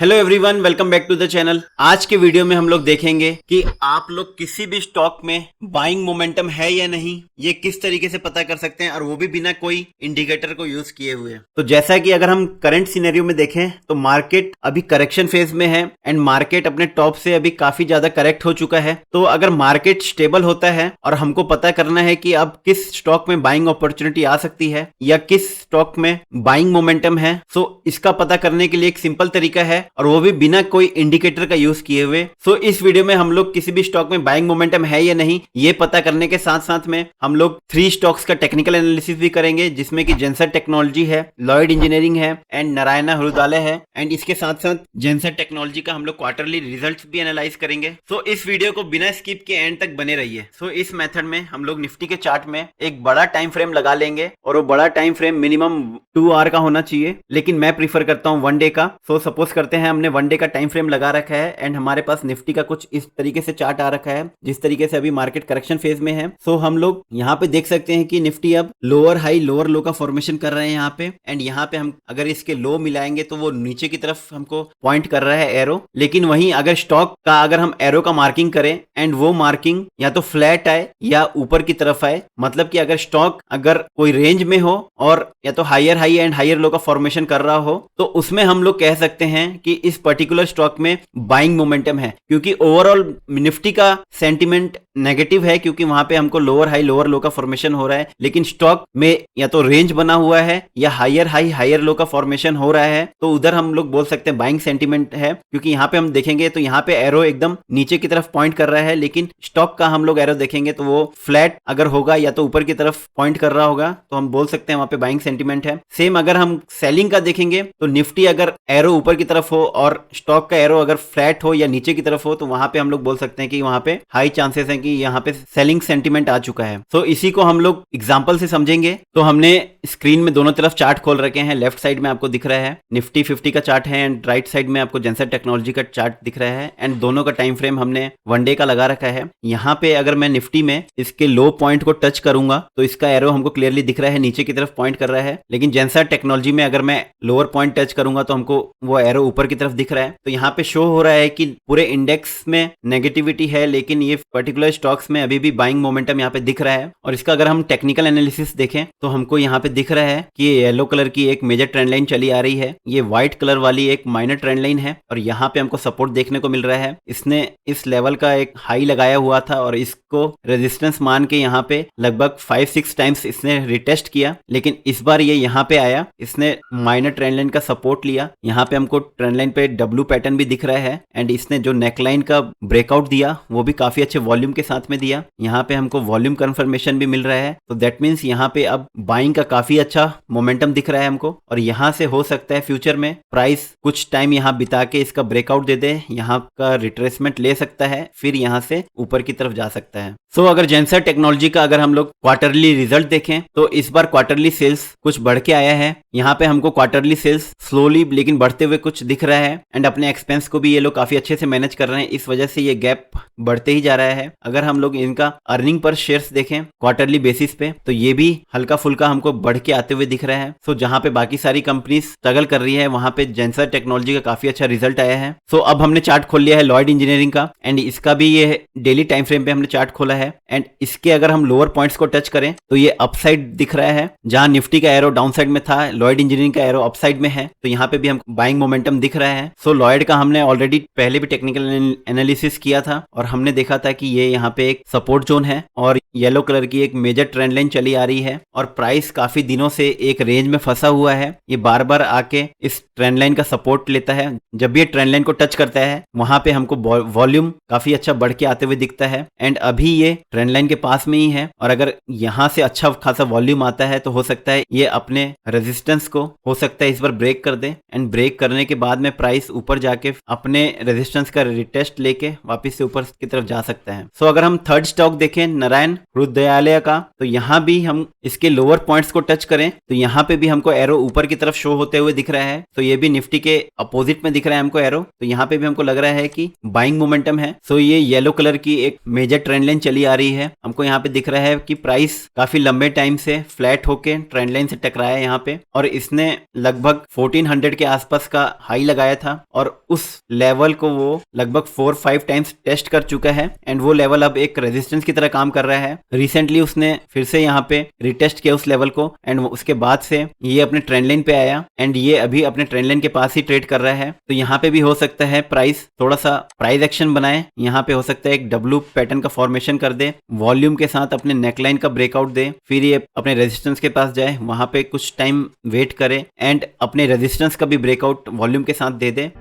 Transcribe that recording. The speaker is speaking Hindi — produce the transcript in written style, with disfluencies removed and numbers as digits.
Hello everyone, welcome back to the channel. आज के वीडियो में हम लोग देखेंगे कि आप लोग किसी भी स्टॉक में बाइंग मोमेंटम है या नहीं, ये किस तरीके से पता कर सकते हैं, और वो भी बिना कोई इंडिकेटर को यूज किए हुए। तो जैसा कि अगर हम करंट सिनेरियो में देखें तो मार्केट अभी करेक्शन फेज में है एंड मार्केट अपने टॉप से अभी काफी ज्यादा करेक्ट हो चुका है। तो अगर मार्केट स्टेबल होता है और हमको पता करना है कि अब किस स्टॉक में बाइंग अपॉर्चुनिटी आ सकती है या किस स्टॉक में बाइंग मोमेंटम है, सो इसका पता करने के लिए एक सिंपल तरीका है और वो भी बिना कोई इंडिकेटर का यूज किए हुए। सो इस वीडियो में हम लोग किसी भी स्टॉक में बाइंग मोमेंटम है या नहीं ये पता करने के साथ साथ में हम लोग 3 स्टॉक्स का टेक्निकल एनालिसिस भी करेंगे, जिसमें कि जेंसर टेक्नोलॉजी है, लॉयड इंजीनियरिंग है एंड नारायणा हृदयालय है। एंड इसके साथ साथ जेंसर टेक्नोलॉजी का हम लोग क्वार्टरली रिजल्ट्स भी एनालाइज करेंगे। सो इस वीडियो को बिना स्किप के एंड तक बने रहिए। सो इस मेथड में हम लोग निफ्टी के चार्ट में एक बड़ा टाइम फ्रेम लगा लेंगे और वो बड़ा टाइम फ्रेम मिनिमम 2 आवर का होना चाहिए, लेकिन मैं प्रीफर करता हूं 1 डे का। सो सपोज करते हैं हमने 1 डे का टाइम फ्रेम लगा रखा है एंड हमारे पास निफ्टी का कुछ इस तरीके से चार्ट आ रखा है, जिस तरीके से अभी मार्केट करेक्शन फेज में है। सो हम लोग यहाँ पे देख सकते हैं कि निफ्टी अब लोअर हाई लोअर लो का फॉर्मेशन कर रहे हैं यहाँ पे। एंड यहाँ पे हम अगर इसके लो मिलाएंगे तो वो नीचे की तरफ हमको पॉइंट कर रहा है एरो। लेकिन वहीं अगर स्टॉक का अगर हम एरो का मार्किंग करें एंड वो मार्किंग या तो फ्लैट आए या ऊपर की तरफ आए, मतलब कि अगर स्टॉक अगर कोई रेंज में हो और या तो higher high and higher low का फॉर्मेशन कर रहा हो, तो उसमें हम लोग कह सकते हैं कि इस पर्टिकुलर स्टॉक में बाइंग मोमेंटम है। क्योंकि ओवरऑल निफ्टी का सेंटीमेंट नेगेटिव है, क्योंकि वहां पे हमको लोअर हाई लोअर लो का फॉर्मेशन हो रहा है, लेकिन स्टॉक में या तो रेंज बना हुआ है या हायर हाई हायर लो का फॉर्मेशन हो रहा है, तो उधर हम लोग बोल सकते हैं बाइंग सेंटीमेंट है। क्योंकि यहाँ पे हम देखेंगे तो यहाँ पे एरो एकदम नीचे की तरफ पॉइंट कर रहा है, लेकिन स्टॉक का हम लोग एरो देखेंगे तो वो फ्लैट अगर होगा या तो ऊपर की तरफ पॉइंट कर रहा होगा, तो हम बोल सकते हैं वहां पे बाइंग सेंटीमेंट है। सेम अगर हम सेलिंग का देखेंगे तो निफ्टी अगर एरो ऊपर की तरफ हो और स्टॉक का एरो अगर फ्लैट हो या नीचे की तरफ हो, तो वहां पे हम लोग बोल सकते हैं कि वहां पे हाई चांसेस हैं कि यहाँ पे सेलिंग सेंटीमेंट आ चुका है। तो इसी को हम लोग एग्जांपल से समझेंगे। तो हमने स्क्रीन में दोनों तरफ चार्ट खोल रखे हैं। लेफ्ट साइड में आपको दिख रहा है निफ्टी 50 का चार्ट है एंड राइट साइड में आपको जेंसर टेक्नोलॉजी का चार्ट दिख रहा है एंड दोनों का टाइम फ्रेम हमने 1 डे का लगा रखा है। यहाँ पे अगर मैं निफ्टी में इसके लो पॉइंट को टच करूंगा तो इसका एरो हमको क्लियरली दिख रहा है, नीचे की तरफ पॉइंट कर रहा है। लेकिन जेंसर टेक्नोलॉजी में अगर मैं लोअर पॉइंट टच करूंगा तो हमको वो एरो ऊपर की तरफ दिख रहा है। तो यहाँ पे शो हो रहा है कि पूरे इंडेक्स में नेगेटिविटी है, लेकिन ये पर्टिकुलर स्टॉक्स में अभी भी बाइंग मोमेंटम यहाँ पे दिख रहा है। और इसका अगर हम टेक्निकल एनालिसिस देखें तो हमको यहाँ पे दिख रहा है कि ये येलो कलर की एक मेजर ट्रेंड लाइन चली आ रही है, ये व्हाइट कलर वाली एक माइनर ट्रेंड लाइन है और यहाँ पे हमको सपोर्ट देखने को मिल रहा है। इसने इस लेवल का एक हाई लगाया हुआ था और इसको रेजिस्टेंस मान के यहाँ पे लगभग 5-6 टाइम्स इसने रिटेस्ट किया, लेकिन इस बार ये यहाँ पे आया, इसने माइनर ट्रेंड लाइन का सपोर्ट लिया। यहाँ पे हमको ट्रेंड लाइन पे डब्ल्यू पैटर्न भी दिख रहा है एंड इसने जो नेकलाइन का ब्रेकआउट दिया वो भी काफी अच्छे वॉल्यूम के साथ में दिया। यहाँ पे हमको वॉल्यूम कंफर्मेशन भी मिल रहा है, तो दैट मीन्स यहाँ पे अब बाइंग का काफी अच्छा मोमेंटम दिख रहा है हमको। और यहाँ से हो सकता है फ्यूचर में प्राइस कुछ टाइम यहाँ बिता के इसका ब्रेकआउट दे दे, यहाँ का रिट्रेसमेंट ले सकता है, फिर यहाँ से ऊपर की तरफ जा सकता है। सो अगर जेंसर टेक्नोलॉजी का अगर हम लोग क्वार्टरली रिजल्ट देखें तो इस बार क्वार्टरली सेल्स कुछ बढ़ के आया है। यहाँ पे हमको क्वार्टरली सेल्स स्लोली लेकिन बढ़ते हुए कुछ दिख रहा है एंड अपने एक्सपेंस को भी ये लोग काफी अच्छे से मैनेज कर रहे हैं, इस वजह से ये गैप बढ़ते ही जा रहा है। अगर हम लोग इनका अर्निंग पर शेयर्स देखें क्वार्टरली बेसिस पे तो ये भी हल्का फुल्का हमको बढ़ के आते हुए दिख रहा है। सो जहां पे बाकी सारी कंपनीज स्ट्रगल कर रही है वहां पे जेंसर टेक्नोलॉजी का काफी अच्छा रिजल्ट आया है। सो अब हमने चार्ट खोल लिया है लॉयड इंजीनियरिंग का एंड इसका भी ये डेली टाइम फ्रेम पे हमने चार्ट खोला है एंड इसके अगर हम लोअर पॉइंट्स को टच करें तो ये अपसाइड दिख रहा है। जहां निफ्टी का एरो डाउन साइड में था, लॉयड इंजीनियरिंग का एरो अपसाइड में है, तो यहाँ पे भी हम बाइंग मोमेंटम दिख रहा है। सो लॉयड का हमने ऑलरेडी पहले भी टेक्निकल एनालिसिस किया था और हमने देखा था कि ये यहाँ पे एक सपोर्ट जोन है और येलो कलर की एक मेजर ट्रेंड लाइन चली आ रही है और प्राइस काफी दिनों से एक रेंज में फंसा हुआ है। ये बार बार आके इस ट्रेंड लाइन का सपोर्ट लेता है। जब भी ये ट्रेंड लाइन को टच करता है वहां पे हमको वॉल्यूम काफी अच्छा बढ़ के आते हुए दिखता है एंड अभी ये ट्रेंड लाइन के पास में ही है। और अगर यहाँ से अच्छा खासा वॉल्यूम आता है तो हो सकता है ये अपने रेजिस्टेंस को हो सकता है इस बार ब्रेक कर दे एंड ब्रेक करने के बाद में प्राइस ऊपर जाके अपने रेजिस्टेंस का रिटेस्ट लेके वापस से ऊपर की तरफ जा सकता है। सो अगर हम थर्ड स्टॉक देखें नारायण हृदयालय का, तो यहाँ भी हम इसके लोअर पॉइंट्स को टच करें तो यहाँ पे भी हमको एरो ऊपर की तरफ शो होते हुए दिख रहा है। तो ये भी निफ्टी के अपोजिट में दिख रहा है हमको एरो, तो यहाँ पे भी हमको लग रहा है कि बाइंग मोमेंटम है। सो ये येलो कलर की एक मेजर ट्रेंड लाइन चली आ रही है। हमको यहाँ पे दिख रहा है कि प्राइस काफी लंबे टाइम से फ्लैट होके ट्रेंड लाइन से टकराया है यहाँ पे, और इसने लगभग 1400 के आसपास का हाई लगाया था और उस लेवल को वो लगभग 4-5 टाइम्स टेस्ट कर चुका है एंड वो लेवल अब एक रेजिस्टेंस की तरह काम कर रहा है। रिसेंटली उसने फिर से यहाँ पे रिटेस्ट किया उस लेवल को एंड उसके बाद से ये अपने ट्रेंड लाइन पे आया एंड ये अभी अपने ट्रेंड लाइन के पास ही ट्रेड कर रहा है। तो यहाँ पे भी हो सकता है प्राइस थोड़ा सा प्राइस एक्शन बनाए, यहाँ पे हो सकता है एक डब्ल्यू पैटर्न का फॉर्मेशन कर दे, वॉल्यूम के साथ अपने नेकलाइन का ब्रेकआउट दे, फिर ये अपने रेजिस्टेंस के पास जाए, वहां पे कुछ टाइम वेट करे एंड अपने रेजिस्टेंस का भी ब्रेकआउट वॉल्यूम के साथ दे दे